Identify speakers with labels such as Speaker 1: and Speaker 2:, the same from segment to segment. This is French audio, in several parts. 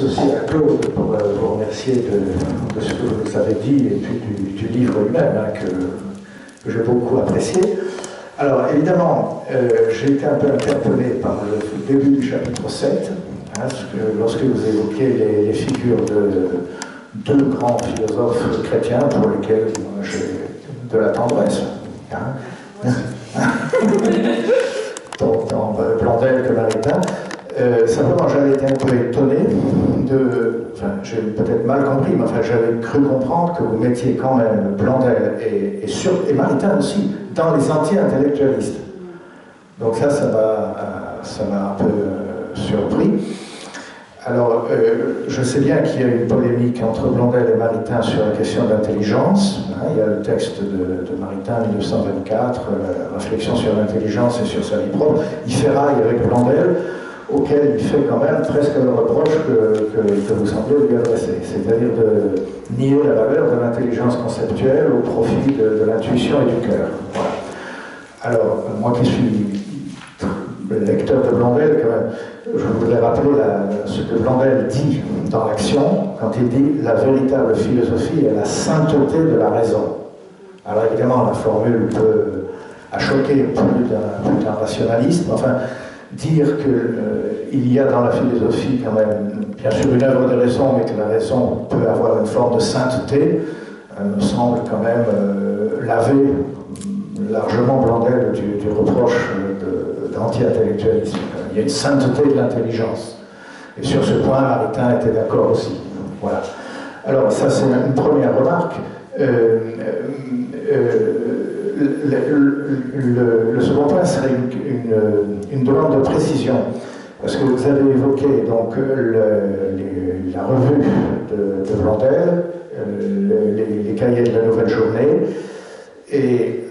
Speaker 1: aussi à Claude pour vous remercier de ce que vous nous avez dit et puis du livre lui-même hein, que j'ai beaucoup apprécié. Alors évidemment, j'ai été un peu interpellé par le début du chapitre 7, hein, lorsque vous évoquez les figures de deux grands philosophes chrétiens pour lesquels j'ai de la tendresse. Hein. Tant Blondel que Maritain. Simplement, j'avais été un peu étonné enfin, j'ai peut-être mal compris, mais enfin, j'avais cru comprendre que vous mettiez quand même Blondel et Maritain aussi dans les anti-intellectualistes. Donc ça m'a un peu surpris. Alors, je sais bien qu'il y a une polémique entre Blondel et Maritain sur la question d'intelligence. Hein, il y a le texte de Maritain, 1924, Réflexion sur l'intelligence et sur sa vie propre. Il fait rail avec Blondel, auquel il fait quand même presque le reproche que vous semblez lui adresser, c'est-à-dire de nier la valeur de l'intelligence conceptuelle au profit de l'intuition et du cœur. Voilà. Alors, moi qui suis lecteur de Blondel, quand même, je voudrais rappeler ce que Blondel dit dans l'Action, quand il dit « la véritable philosophie est la sainteté de la raison ». Alors évidemment, la formule a choqué plus d'un rationaliste, enfin, dire qu'il y a dans la philosophie quand même, bien sûr, une œuvre de raison, mais que la raison peut avoir une forme de sainteté, me semble quand même laver largement Blondel du reproche d'anti-intellectualisme. Il y a une sainteté de l'intelligence. Et sur ce point, Maritain était d'accord aussi. Voilà. Alors, ça, c'est une première remarque. Le second point serait une demande de précision. Parce que vous avez évoqué donc, la revue de Blondel, les cahiers de la Nouvelle Journée, et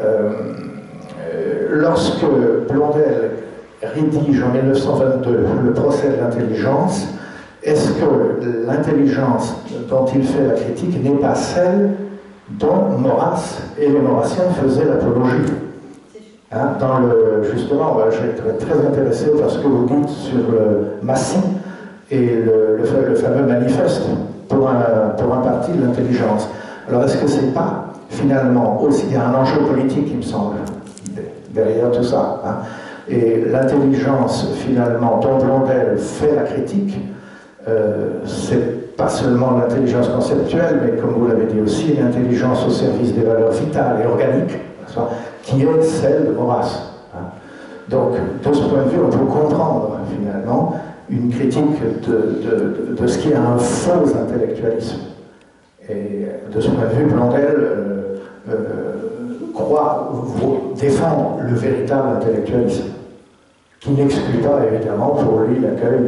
Speaker 1: lorsque Blondel rédige en 1922 le procès de l'intelligence, est-ce que l'intelligence dont il fait la critique n'est pas celle dont Maurras et les Maurassiens faisaient l'apologie? Hein, justement, j'étais très intéressé par ce que vous dites sur Massy et le fameux manifeste pour un parti de l'intelligence. Alors est-ce que c'est pas finalement aussi, il y a un enjeu politique, il me semble, derrière tout ça, hein, et l'intelligence finalement dont Blondel fait la critique, c'est pas seulement l'intelligence conceptuelle, mais comme vous l'avez dit aussi, une intelligence au service des valeurs vitales et organiques, qui est celle de Maurras. Hein. Donc, de ce point de vue, on peut comprendre finalement une critique de ce qui est un faux intellectualisme. Et de ce point de vue, Blondel défend le véritable intellectualisme, qui n'exclut pas évidemment pour lui l'accueil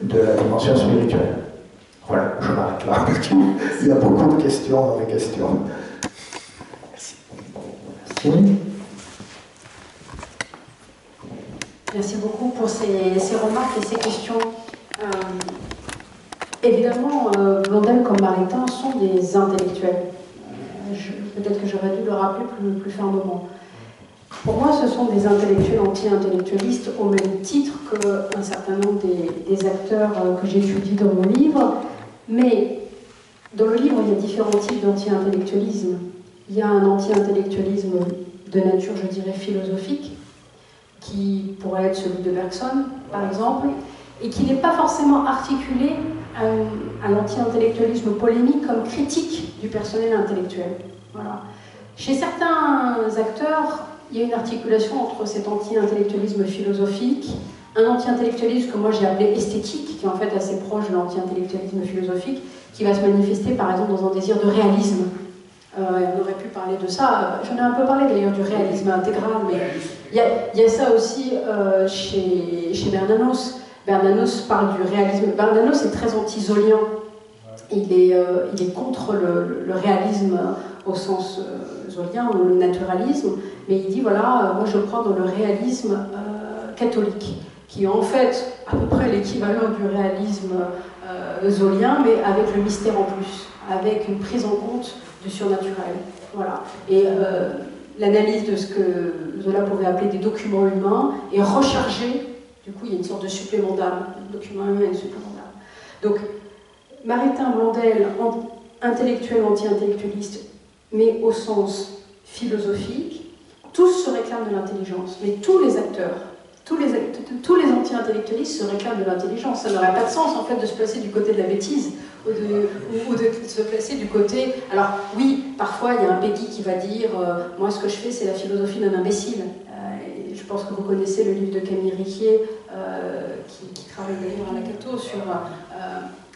Speaker 1: de la dimension spirituelle. Voilà, je m'arrête là, parce qu'il y a beaucoup de questions dans les questions. Merci. Merci.
Speaker 2: Merci beaucoup pour ces remarques et ces questions. Évidemment, Blondel comme Maritain sont des intellectuels. Peut-être que j'aurais dû le rappeler plus fermement. Pour moi, ce sont des intellectuels anti-intellectualistes au même titre qu'un certain nombre des acteurs que j'étudie dans mon livre. Mais dans le livre, il y a différents types d'anti-intellectualisme. Il y a un anti-intellectualisme de nature, je dirais, philosophique, qui pourrait être celui de Bergson, par exemple, et qui n'est pas forcément articulé à l'anti-intellectualisme polémique comme critique du personnel intellectuel. Voilà. Chez certains acteurs, il y a une articulation entre cet anti-intellectualisme philosophique, un anti-intellectualisme que moi j'ai appelé esthétique, qui est en fait assez proche de l'anti-intellectualisme philosophique, qui va se manifester par exemple dans un désir de réalisme. On aurait pu parler de ça, j'en ai un peu parlé d'ailleurs du réalisme intégral, mais il y a ça aussi chez Bernanos. Bernanos parle du réalisme. Bernanos est très anti-zolien. Il est contre le réalisme au sens zolien, ou le naturalisme, mais il dit voilà, moi je crois dans le réalisme catholique, qui est en fait à peu près l'équivalent du réalisme zolien, mais avec le mystère en plus, avec une prise en compte du surnaturel. Voilà. Et l'analyse de ce que Zola pourrait appeler des documents humains est rechargée. Du coup, il y a une sorte de supplément d'âme, le document humain et le supplément d'âme. Donc, Maritain, Blondel, intellectuel, anti-intellectualiste, mais au sens philosophique, tous se réclament de l'intelligence, mais tous les acteurs, tous les anti-intellectualistes se réclament de l'intelligence. Ça n'aurait pas de sens, en fait, de se placer du côté de la bêtise, ou de se placer du côté... Alors, oui, parfois, il y a un Peggy qui va dire moi, ce que je fais, c'est la philosophie d'un imbécile. Je pense que vous connaissez le livre de Camille Riquier, qui travaille d'ailleurs à la Cato sur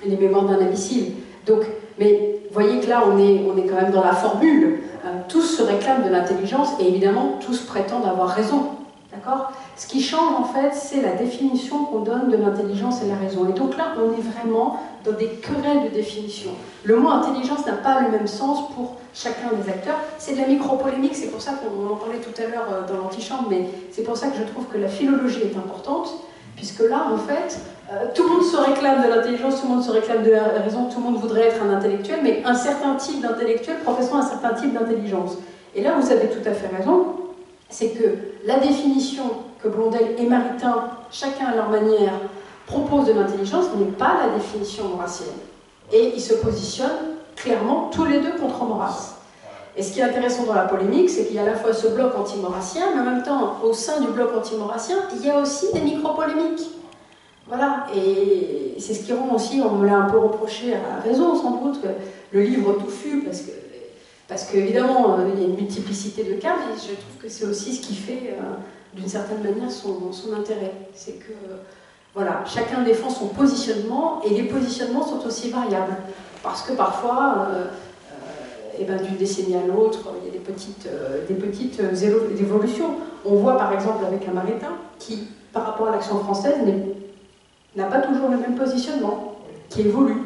Speaker 2: les mémoires d'un imbécile. Donc, mais voyez que là, on est quand même dans la formule. Tous se réclament de l'intelligence et évidemment, tous prétendent avoir raison. D'accord ? Ce qui change, en fait, c'est la définition qu'on donne de l'intelligence et la raison. Et donc là, on est vraiment dans des querelles de définition. Le mot intelligence n'a pas le même sens pour chacun des acteurs. C'est de la micro-polémique, c'est pour ça qu'on en parlait tout à l'heure dans l'antichambre, mais c'est pour ça que je trouve que la philologie est importante, puisque là, en fait, tout le monde se réclame de l'intelligence, tout le monde se réclame de la raison, tout le monde voudrait être un intellectuel, mais un certain type d'intellectuel professant un certain type d'intelligence. Et là, vous avez tout à fait raison, c'est que la définition que Blondel et Maritain, chacun à leur manière, proposent de l'intelligence n'est pas la définition maurassienne. Et ils se positionnent clairement tous les deux contre Maurras. Et ce qui est intéressant dans la polémique, c'est qu'il y a à la fois ce bloc anti-maurassien, mais en même temps, au sein du bloc anti-maurassien, il y a aussi des micro-polémiques. Voilà, et c'est ce qui rend aussi, on me l'a un peu reproché à raison sans doute, que le livre touffu, parce qu'évidemment, il y a une multiplicité de cas, mais je trouve que c'est aussi ce qui fait, d'une certaine manière, son intérêt. C'est que, voilà, chacun défend son positionnement, et les positionnements sont aussi variables. Parce que parfois, d'une décennie à l'autre, il y a des petites évolutions. On voit par exemple avec un Maritain, qui, par rapport à l'Action française, n'a pas toujours le même positionnement, qui évolue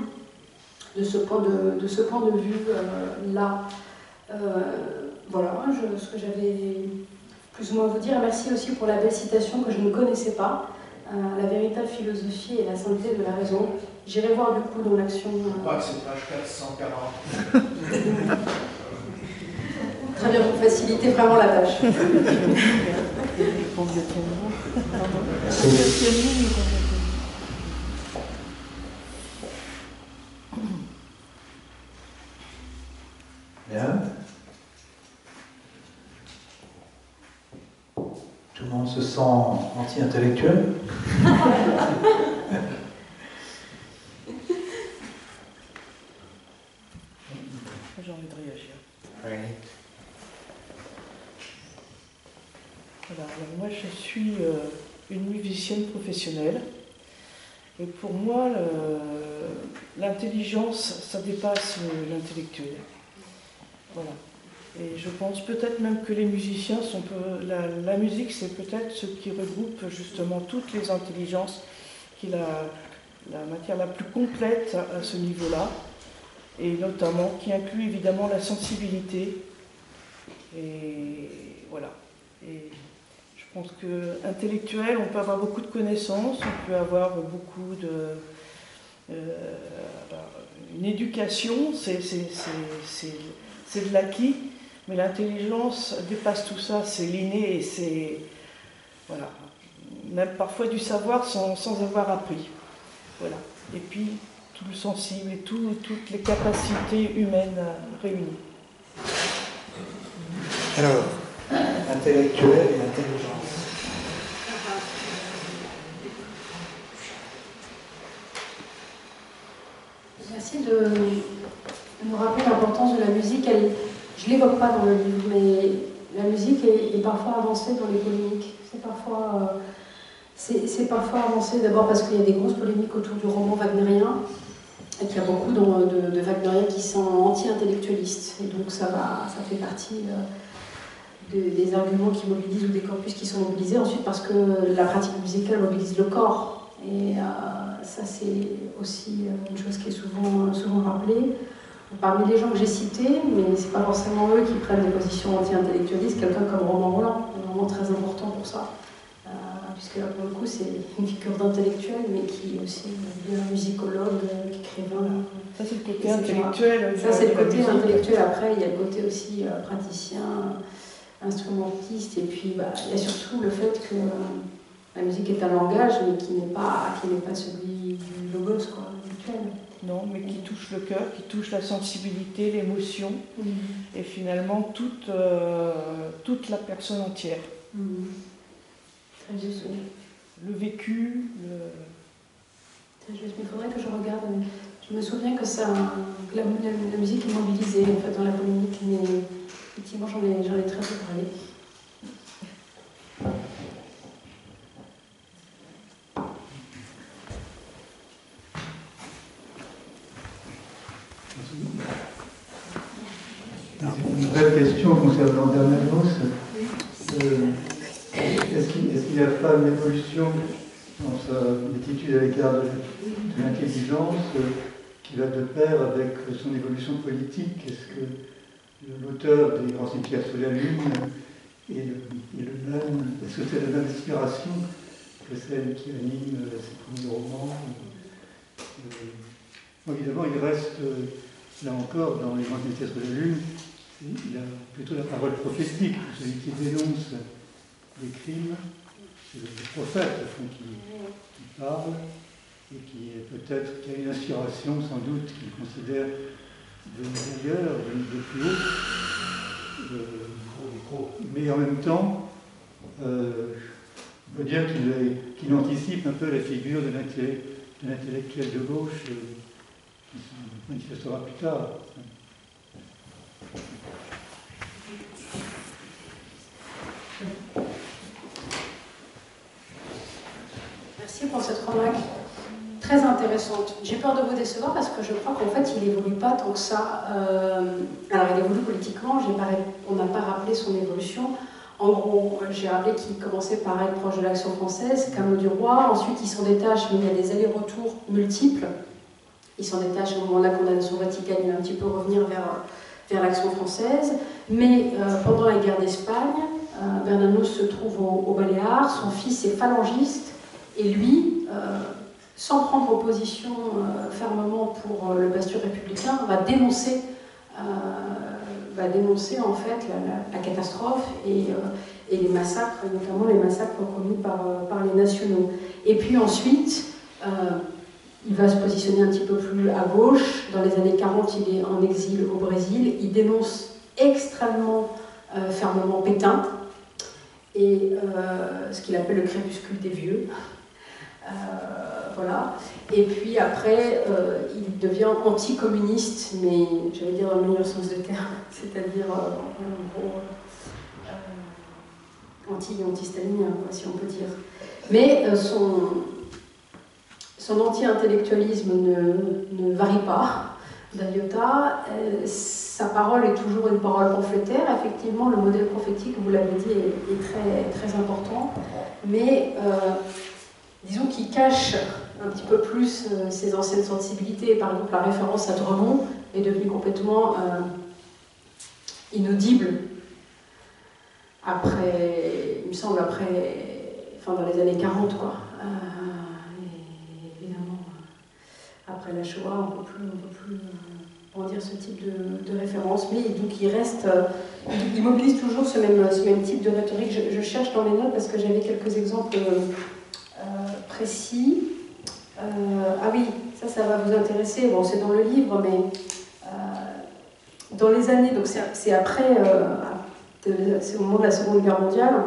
Speaker 2: de ce point de vue-là. Voilà, ce que j'avais plus ou moins à vous dire. Merci aussi pour la belle citation que je ne connaissais pas. La véritable philosophie et la sainteté de la raison. J'irai voir du coup dans l'action.
Speaker 1: Je crois que c'est page 440.
Speaker 2: Très bien, vous facilitez vraiment la tâche.
Speaker 1: Bien. Tout le monde se sent anti-intellectuel.
Speaker 3: J'ai envie de réagir.
Speaker 1: Oui.
Speaker 3: Alors, moi, je suis une musicienne professionnelle. Et pour moi, l'intelligence, ça dépasse l'intellectuel. Voilà. Et je pense peut-être même que les musiciens sont la musique, c'est peut-être ce qui regroupe justement toutes les intelligences, qui est la matière la plus complète à ce niveau-là, et notamment qui inclut évidemment la sensibilité. Et voilà. Et je pense qu'intellectuel, on peut avoir beaucoup de connaissances, on peut avoir beaucoup une éducation, c'est de l'acquis. Mais l'intelligence dépasse tout ça, c'est l'inné et c'est, voilà, même parfois du savoir sans avoir appris. Voilà. Et puis tout le sensible et toutes les capacités humaines réunies.
Speaker 1: Alors, intellectuel et intelligence.
Speaker 2: Merci de nous rappeler l'importance de la musique. Je ne l'évoque pas dans le livre, mais la musique est parfois avancée dans les polémiques. C'est parfois avancé d'abord parce qu'il y a des grosses polémiques autour du roman wagnérien, et qu'il y a beaucoup de wagnériens qui sont anti-intellectualistes. Et donc ça fait partie des arguments qui mobilisent ou des corpus qui sont mobilisés. Ensuite parce que la pratique musicale mobilise le corps. Et ça c'est aussi une chose qui est souvent rappelée. Parmi les gens que j'ai cités, mais ce n'est pas forcément eux qui prennent des positions anti-intellectualistes, quelqu'un comme Romain Rolland, vraiment très important pour ça. Puisque là, pour le coup, c'est une figure d'intellectuel, mais qui est aussi un musicologue, écrivain.
Speaker 3: Ça, c'est le côté intellectuel.
Speaker 2: Ça, c'est le côté intellectuel. Après, il y a le côté aussi praticien, instrumentiste, et puis il y a surtout le fait que la musique est un langage, mais qui n'est pas celui du logos, quoi, intellectuelle.
Speaker 3: Non, mais qui touche le cœur, qui touche la sensibilité, l'émotion, et finalement toute la personne entière.
Speaker 2: Très juste.
Speaker 3: Le vécu,
Speaker 2: Très juste. Il faudrait que je regarde. Je me souviens que la musique est mobilisée en fait, dans la polémique, mais effectivement j'en ai très peu parlé.
Speaker 4: Une vraie question concernant Bernanos. Est-ce qu'il n'y a pas une évolution dans sa attitude à l'égard de l'intelligence qui va de pair avec son évolution politique? Est-ce que l'auteur des Grands Cimetières sous la Lune est le même? Est-ce que c'est la même inspiration que celle qui anime ses premiers romans? Évidemment, il reste, là encore, dans les Grands Cimetières sous la Lune, il a plutôt la parole prophétique, celui qui dénonce les crimes, c'est le prophète au fond, qui parle et qui a une inspiration sans doute qu'il considère de meilleure, de plus haut. Mais en même temps, on peut dire qu'il anticipe un peu la figure de l'intellectuel de gauche qui se manifestera plus tard.
Speaker 2: Merci pour cette remarque très intéressante. J'ai peur de vous décevoir parce que je crois qu'en fait il n'évolue pas tant que ça. Alors il évolue politiquement, on n'a pas rappelé son évolution. En gros, j'ai rappelé qu'il commençait par être proche de l'Action française, Camus du Roi, ensuite il s'en détache, mais il y a des allers-retours multiples. Il s'en détache au moment de la condamnation vaticane, il va un petit peu revenir vers l'Action française. Mais pendant la guerre d'Espagne, Bernanos se trouve aux Baléares, son fils est phalangiste, et lui, sans prendre position fermement pour le bastion républicain, va dénoncer en fait la catastrophe et les massacres, notamment les massacres commis par les nationaux. Et puis ensuite, il va se positionner un petit peu plus à gauche. Dans les années 40, il est en exil au Brésil. Il dénonce extrêmement fermement Pétain et ce qu'il appelle le crépuscule des vieux. Voilà. Et puis après, il devient anticommuniste, mais j'allais dire dans le meilleur sens du terme, c'est-à-dire en gros anti-stalinien, si on peut dire. Mais son anti-intellectualisme ne varie pas d'un iota. Sa parole est toujours une parole pamphlétaire. Effectivement, le modèle prophétique, vous l'avez dit, est très, très important. Mais disons qu'il cache un petit peu plus ses anciennes sensibilités. Par exemple, la référence à Drummond est devenue complètement inaudible après, il me semble, dans les années 40, quoi. Évidemment, après la Shoah, on ne peut plus dire ce type de référence. Mais donc il reste, il mobilise toujours ce même type de rhétorique. Je cherche dans les notes parce que j'avais quelques exemples précis. Ah oui, ça va vous intéresser. Bon, c'est dans le livre, mais dans les années, donc c'est après, c'est au moment de la Seconde Guerre mondiale,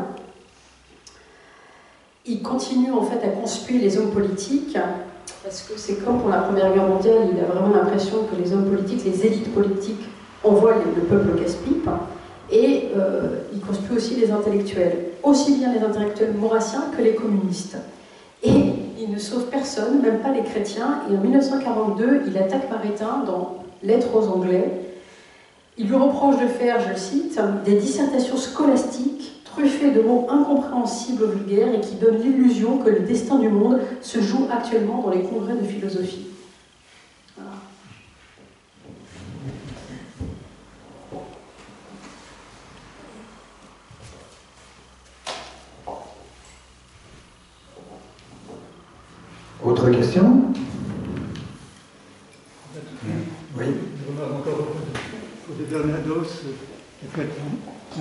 Speaker 2: il continue en fait à conspuer les hommes politiques, parce que c'est comme pour la Première Guerre mondiale, il a vraiment l'impression que les hommes politiques, les élites politiques, envoient le peuple au casse-pipe, et il conspue aussi les intellectuels, aussi bien les intellectuels maurassiens que les communistes. Et il ne sauve personne, même pas les chrétiens, et en 1942, il attaque Maritain dans Lettres aux Anglais. Il lui reproche de faire, je le cite, des dissertations scolastiques truffées de mots incompréhensibles vulgaires et qui donnent l'illusion que le destin du monde se joue actuellement dans les congrès de philosophie. Voilà.
Speaker 1: Autre question? Oui.
Speaker 4: Je remarque encore de Bernados, qui a fait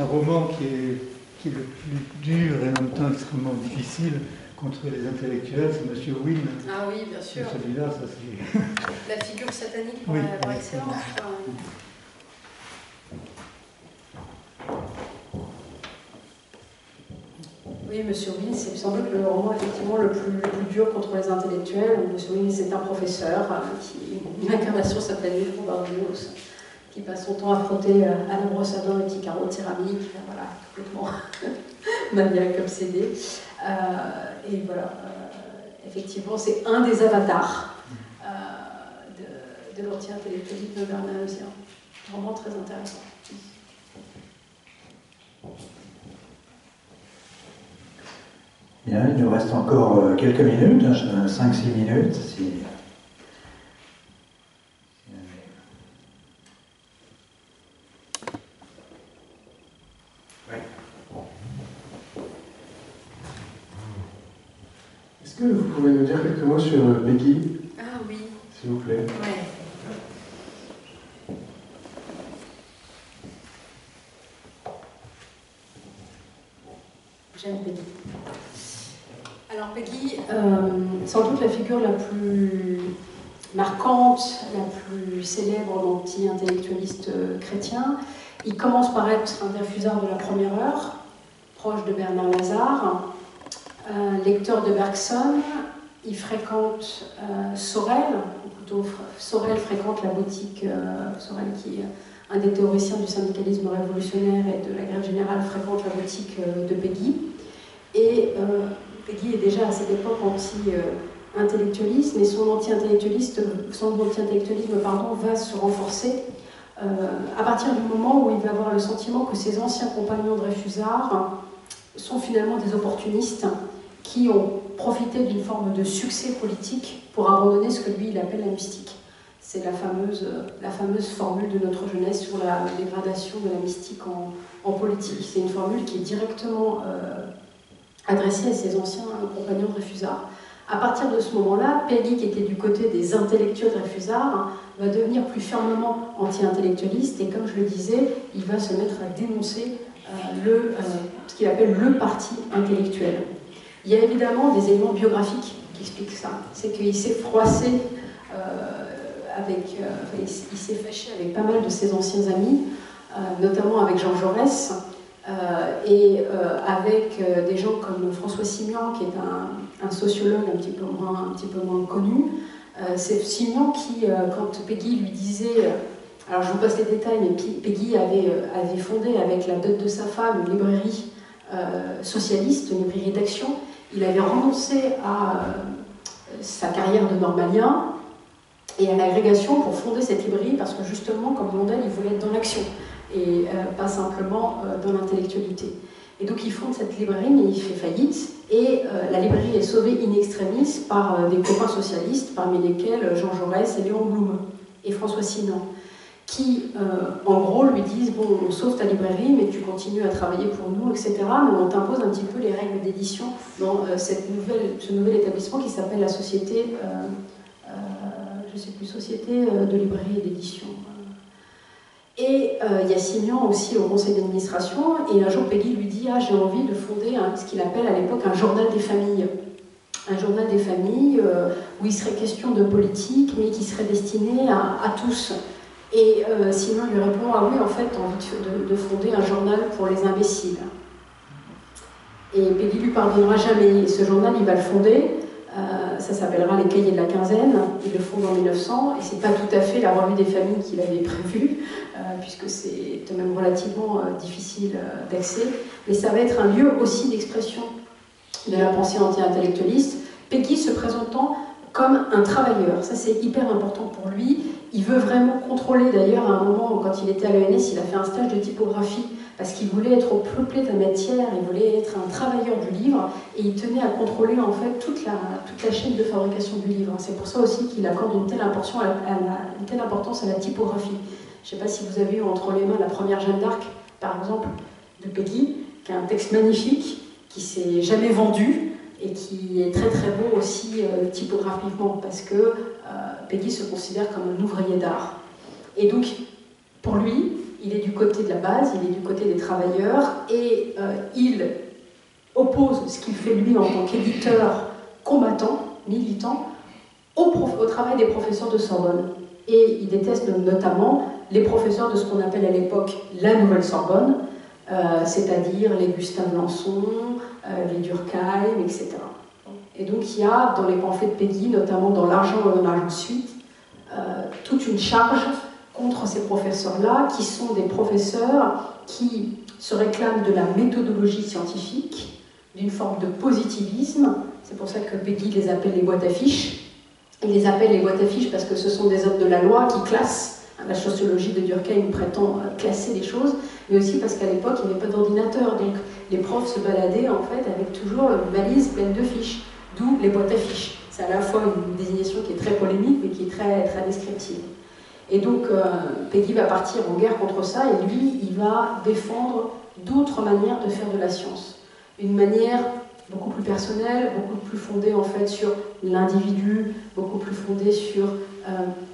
Speaker 4: un roman qui est le plus dur et en même temps extrêmement difficile, contre les intellectuels, c'est M. Wynne.
Speaker 2: Ah oui, bien sûr.
Speaker 4: Celui-là, ça c'est...
Speaker 2: La figure satanique
Speaker 4: Oui,
Speaker 2: par excellence. Oui, M. Wynne, c'est sans doute le roman effectivement le plus dur contre les intellectuels. M. Wynne, c'est un professeur l'incarnation s'appelle Léon Barbios, qui passe son temps à frotter à la brosse à dents les petits carreaux de céramique, voilà, complètement maniaque, obsédé. Et voilà, effectivement, c'est un des avatars de l'anti-intellectualisme de Bernard Osier. Vraiment très intéressant.
Speaker 5: Bien, il nous reste encore quelques minutes, 5-6 minutes.
Speaker 6: Est-ce que vous pouvez nous dire quelques mots sur Peggy?
Speaker 2: Ah oui.
Speaker 6: S'il vous plaît.
Speaker 2: Ouais. J'aime Peggy. Alors Peggy, sans doute la figure la plus marquante, la plus célèbre d'anti-intellectualiste chrétien. Il commence par être un Dreyfusard de la première heure, proche de Bernard Lazare, lecteur de Bergson. Il fréquente Sorel, ou plutôt Sorel fréquente la boutique, Sorel qui est un des théoriciens du syndicalisme révolutionnaire et de la grève générale, fréquente la boutique de Peggy. Et Peggy est déjà à cette époque anti-intellectualiste, mais son anti-intellectualisme va se renforcer à partir du moment où il va avoir le sentiment que ses anciens compagnons Dreyfusard sont finalement des opportunistes qui ont profité d'une forme de succès politique pour abandonner ce que lui il appelle la mystique. C'est la fameuse formule de notre jeunesse sur la dégradation de la mystique en politique. C'est une formule qui est directement adressée à ses anciens compagnons Dreyfusard. À partir de ce moment-là, Peggy, qui était du côté des intellectuels Dreyfusard, va devenir plus fermement anti-intellectualiste, et comme je le disais, il va se mettre à dénoncer ce qu'il appelle le parti intellectuel. Il y a évidemment des éléments biographiques qui expliquent ça. C'est qu'il s'est froissé il s'est fâché avec pas mal de ses anciens amis, notamment avec Jean Jaurès, et avec des gens comme François Simian, qui est un sociologue un petit peu moins connu. C'est Simian qui, quand Peggy lui disait, alors je vous passe les détails, mais Peggy avait fondé avec la dot de sa femme une librairie socialiste, une librairie d'action. Il avait renoncé à sa carrière de normalien et à l'agrégation pour fonder cette librairie, parce que justement, comme Blondel, il voulait être dans l'action et pas simplement dans l'intellectualité. Et donc il fonde cette librairie, mais il fait faillite, et la librairie est sauvée in extremis par des copains socialistes, parmi lesquels Jean Jaurès et Léon Blum et François Simian, qui en gros lui disent « bon, on sauve ta librairie, mais tu continues à travailler pour nous, etc. mais on t'impose un petit peu les règles d'édition dans ce nouvel établissement qui s'appelle la Société, Société de librairie et d'édition. » Et il y a Simian aussi au conseil d'administration, et un jour Peggy lui dit « ah, j'ai envie de fonder ce qu'il appelle à l'époque un journal des familles. » Un journal des familles où il serait question de politique, mais qui serait destiné à tous. Et Simian lui répond « ah oui, en fait, t'as envie de fonder un journal pour les imbéciles. » Et Peggy lui pardonnera jamais. Et ce journal, il va le fonder. Ça s'appellera Les Cahiers de la Quinzaine. Il le fonde en 1900, et c'est pas tout à fait la revue des familles qu'il avait prévue, puisque c'est même relativement difficile d'accès. Mais ça va être un lieu aussi d'expression de la pensée anti-intellectualiste. Peggy se présentant comme un travailleur. Ça, c'est hyper important pour lui. Il veut vraiment contrôler, d'ailleurs, à un moment, quand il était à l'ENS, il a fait un stage de typographie, parce qu'il voulait être au plus près de la matière, il voulait être un travailleur du livre, et il tenait à contrôler, en fait, toute la chaîne de fabrication du livre. C'est pour ça aussi qu'il accorde une telle importance à la typographie. Je ne sais pas si vous avez eu entre les mains la première Jeanne d'Arc, par exemple, de Peggy, qui a un texte magnifique, qui ne s'est jamais vendu, et qui est très très beau aussi typographiquement, parce que Peggy se considère comme un ouvrier d'art. Et donc, pour lui, il est du côté de la base, il est du côté des travailleurs, et il oppose ce qu'il fait lui en tant qu'éditeur combattant, militant, au travail des professeurs de Sorbonne. Et il déteste notamment les professeurs de ce qu'on appelle à l'époque la Nouvelle Sorbonne, c'est-à-dire les Gustave Lançon, les Durkheim, etc. Et donc il y a dans les pamphlets de Peggy, notamment dans L'argent et l'hommage ensuite, toute une charge contre ces professeurs-là, qui sont des professeurs qui se réclament de la méthodologie scientifique, d'une forme de positivisme. C'est pour ça que Peggy les appelle les boîtes à fiches. Il les appelle les boîtes à fiches parce que ce sont des hommes de la loi qui classent. La sociologie de Durkheim prétend classer les choses, mais aussi parce qu'à l'époque, il n'y avait pas d'ordinateur. Donc les profs se baladaient en fait avec toujours une valise pleine de fiches, d'où les boîtes à fiches. C'est à la fois une désignation qui est très polémique, mais qui est très, très descriptive. Et donc, Peggy va partir en guerre contre ça, et lui, il va défendre d'autres manières de faire de la science. Une manière beaucoup plus personnelle, beaucoup plus fondée en fait sur l'individu, beaucoup plus fondée sur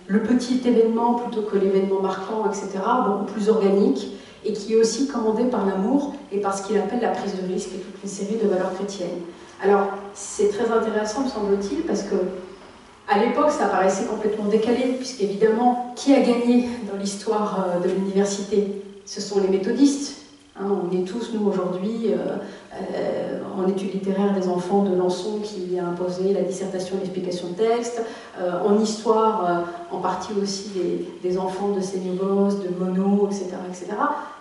Speaker 2: le petit événement plutôt que l'événement marquant, etc., beaucoup plus organique, et qui est aussi commandé par l'amour et par ce qu'il appelle la prise de risque et toute une série de valeurs chrétiennes. Alors, c'est très intéressant, me semble-t-il, parce que à l'époque, ça paraissait complètement décalé, puisqu'évidemment, qui a gagné dans l'histoire de l'université? Ce sont les méthodistes. Hein, on est tous, nous, aujourd'hui, en études littéraires, des enfants de Lançon qui a imposé la dissertation et l'explication de texte, en histoire, en partie aussi des enfants de Sénévos, de Monod, etc., etc.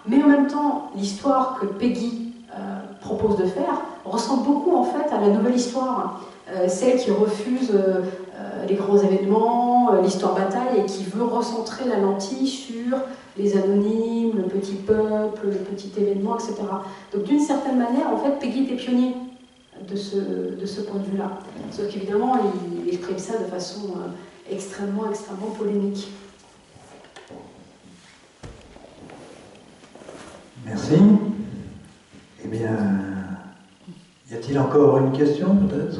Speaker 2: Mais en même temps, l'histoire que Peggy propose de faire ressemble beaucoup, en fait, à la nouvelle histoire, celle qui refuse les grands événements, l'histoire bataille, et qui veut recentrer la lentille sur les anonymes, le petit peuple, le petit événement, etc. Donc d'une certaine manière, en fait, Peggy était pionnier de ce point de vue-là. Sauf qu'évidemment, il exprime ça de façon extrêmement polémique.
Speaker 5: Merci. Eh bien, y a-t-il encore une question, peut-être?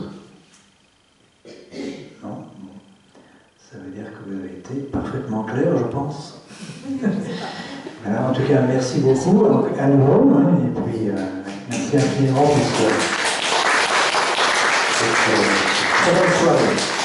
Speaker 5: Non? Ça veut dire que vous avez été parfaitement clair, je pense. Alors, en tout cas, merci beaucoup à nouveau, hein, et puis merci infiniment pour cette très bonne soirée.